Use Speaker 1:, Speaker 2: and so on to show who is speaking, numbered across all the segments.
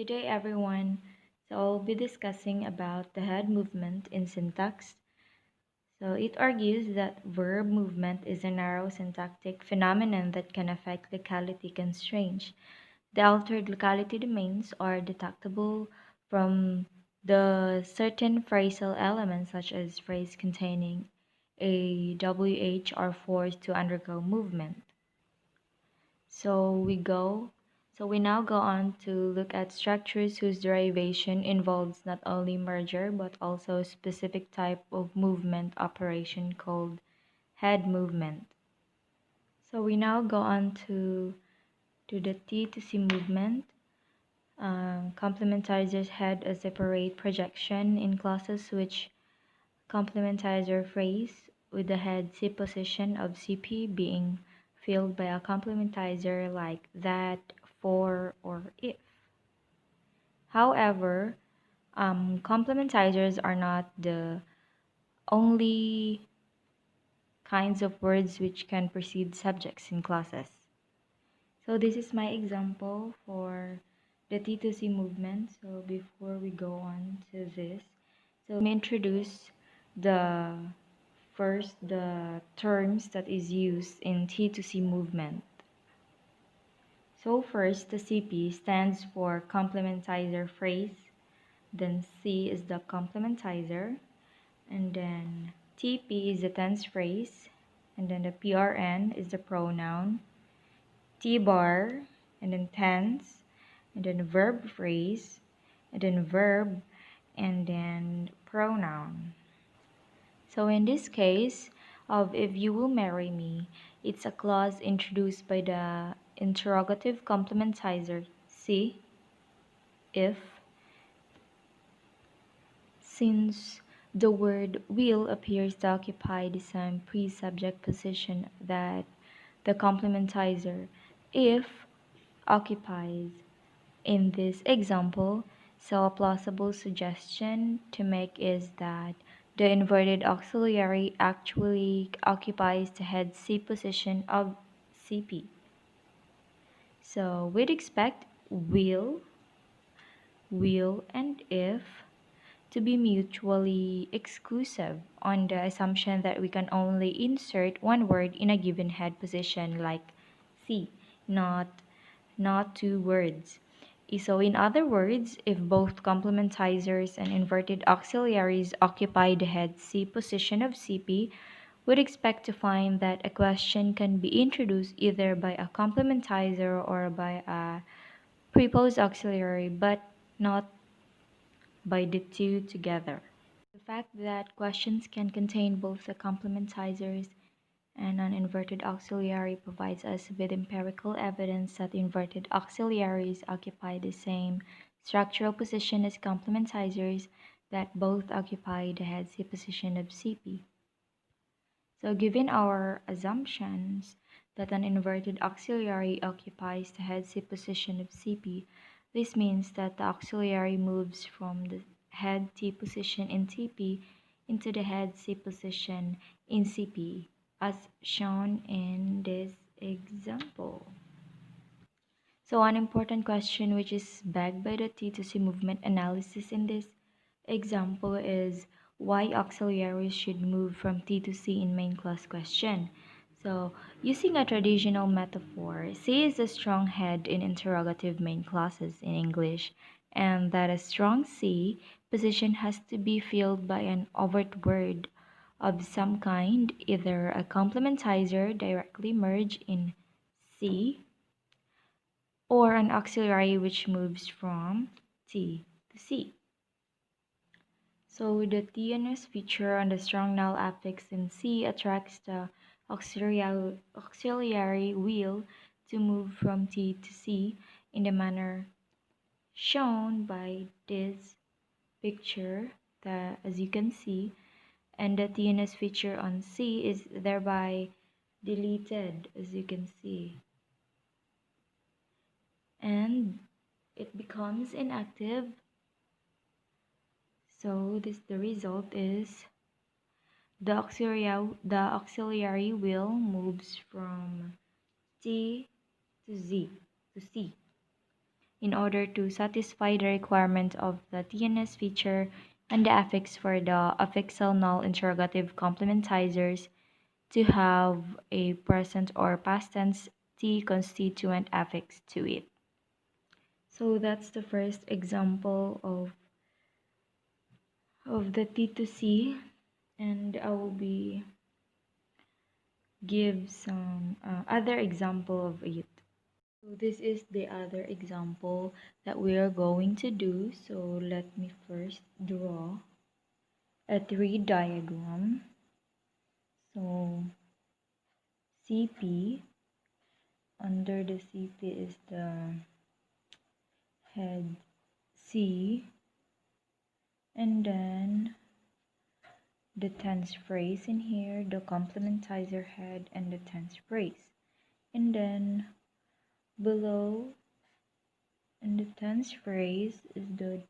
Speaker 1: Good day, everyone. So I'll be discussing about the head movement in syntax. So it argues that verb movement is a narrow syntactic phenomenon that can affect locality constraints. The altered locality domains are detectable from the certain phrasal elements such as phrase containing a WH are forced to undergo movement. So we now go on to look at structures whose derivation involves not only merger but also a specific type of movement operation called head movement. So we now go on to the T to C movement. Complementizers had a separate projection in clauses which complementizer phrase with the head C position of CP being filled by a complementizer like that, for, or if. However, complementizers are not the only kinds of words which can precede subjects in clauses. So this is my example for the T2C movement. So before we go on to this, so let me introduce the the terms that is used in T2C movement. So first, the CP stands for complementizer phrase, then C is the complementizer, and then TP is the tense phrase, and then the PRN is the pronoun, T bar, and then tense, and then verb phrase, and then verb, and then pronoun. So in this case of if you will marry me, it's a clause introduced by the interrogative complementizer C, if, since the word will appears to occupy the same pre-subject position that the complementizer if occupies in this example. So a plausible suggestion to make is that the inverted auxiliary actually occupies the head C position of CP. So we'd expect will, and if to be mutually exclusive on the assumption that we can only insert one word in a given head position like C, not two words. So in other words, if both complementizers and inverted auxiliaries occupy the head C position of CP, we'd expect to find that a question can be introduced either by a complementizer or by a preposed auxiliary, but not by the two together. The fact that questions can contain both the complementizers and an inverted auxiliary provides us with empirical evidence that inverted auxiliaries occupy the same structural position as complementizers, that both occupy the head C position of CP. So given our assumptions that an inverted auxiliary occupies the head C position of CP, this means that the auxiliary moves from the head T position in TP into the head C position in CP, as shown in this example. So an important question which is backed by the T to C movement analysis in this example is why auxiliaries should move from T to C in main clause question. So using a traditional metaphor, C is a strong head in interrogative main clauses in English, and that a strong C position has to be filled by an overt word of some kind, either a complementizer directly merged in C or an auxiliary which moves from T to C. So the TNS feature on the strong null affix in C attracts the auxiliary will to move from T to C in the manner shown by this picture that, as you can see, and the TNS feature on C is thereby deleted, as you can see, and it becomes inactive. So the result is the auxiliary will moves from T to Z to C. in order to satisfy the requirement of the TNS feature and the affix for the affixal null interrogative complementizers to have a present or past tense T constituent affix to it. So that's the first example of the T to C, and I will be give some other example of it. So this is the other example that we are going to do. So let me first draw a tree diagram. So CP, under the CP is the head C, and then the tense phrase in here, the complementizer head and the tense phrase. And then below in the tense phrase is the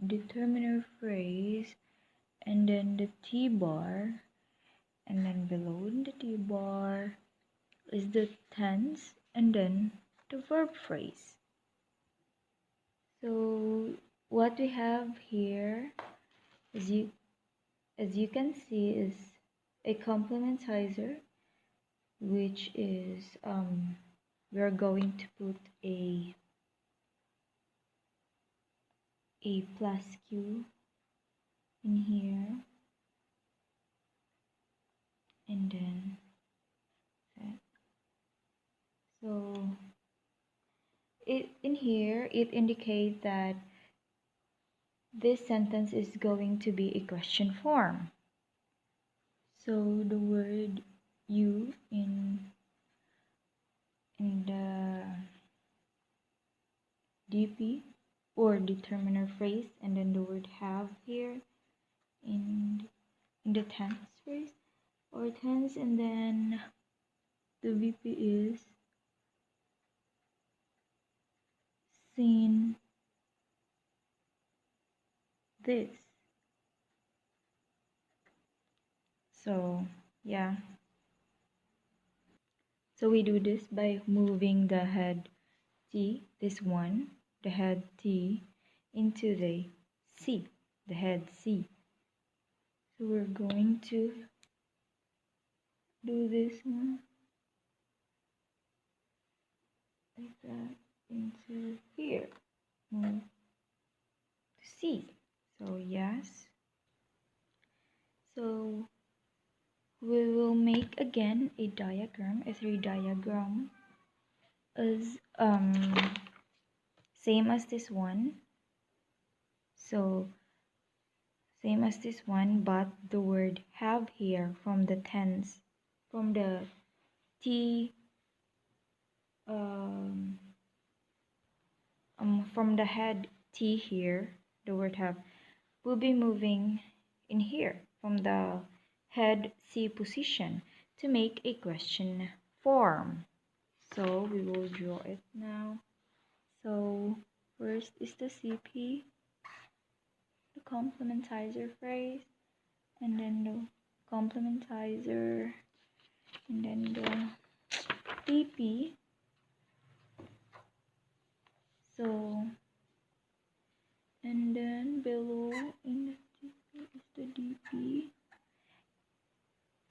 Speaker 1: determiner phrase, and then the T bar, and then below in the T bar is the tense and then the verb phrase. So what we have here, as you can see, is a complementizer, which is we're going to put a plus Q in here, and then that. So it in here it indicates that this sentence is going to be a question form. So the word you in the DP or determiner phrase, and then the word have here in the tense phrase or tense, and then the VP is seen this. So yeah, so we do this by moving the head T, this one, the head T, into the C, the head C. So we're going to do this one like that into here, move to C. So yes, so we will make again a diagram, a tree diagram, as same as this one. So same as this one, but the word have here from the tense, from the T, from the head T here, the word have will be moving in here from the head C position to make a question form. So we will draw it now. So first is the CP, the complementizer phrase, and then the complementizer, and then the DP. So, and then below in the DP is the DP,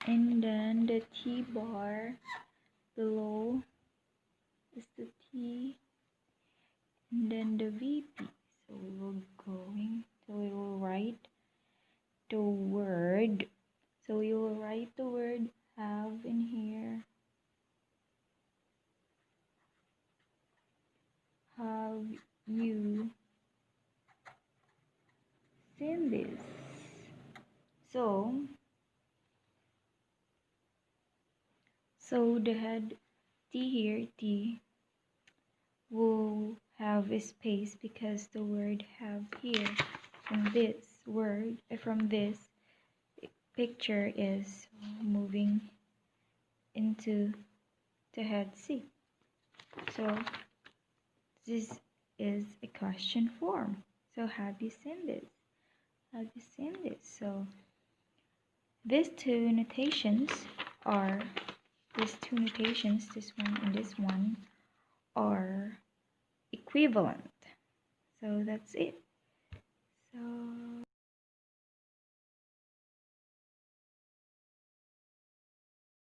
Speaker 1: and then the T bar below is the T, and then the VP. So we will write the word. So we will write the word have in here. Have you seen this? So the head T here, T, will have a space because the word have here from this word, from this picture is moving into the head C. So this is a question form. So have you seen this? Have you seen this? So these two notations, this one and this one, are equivalent. So that's it.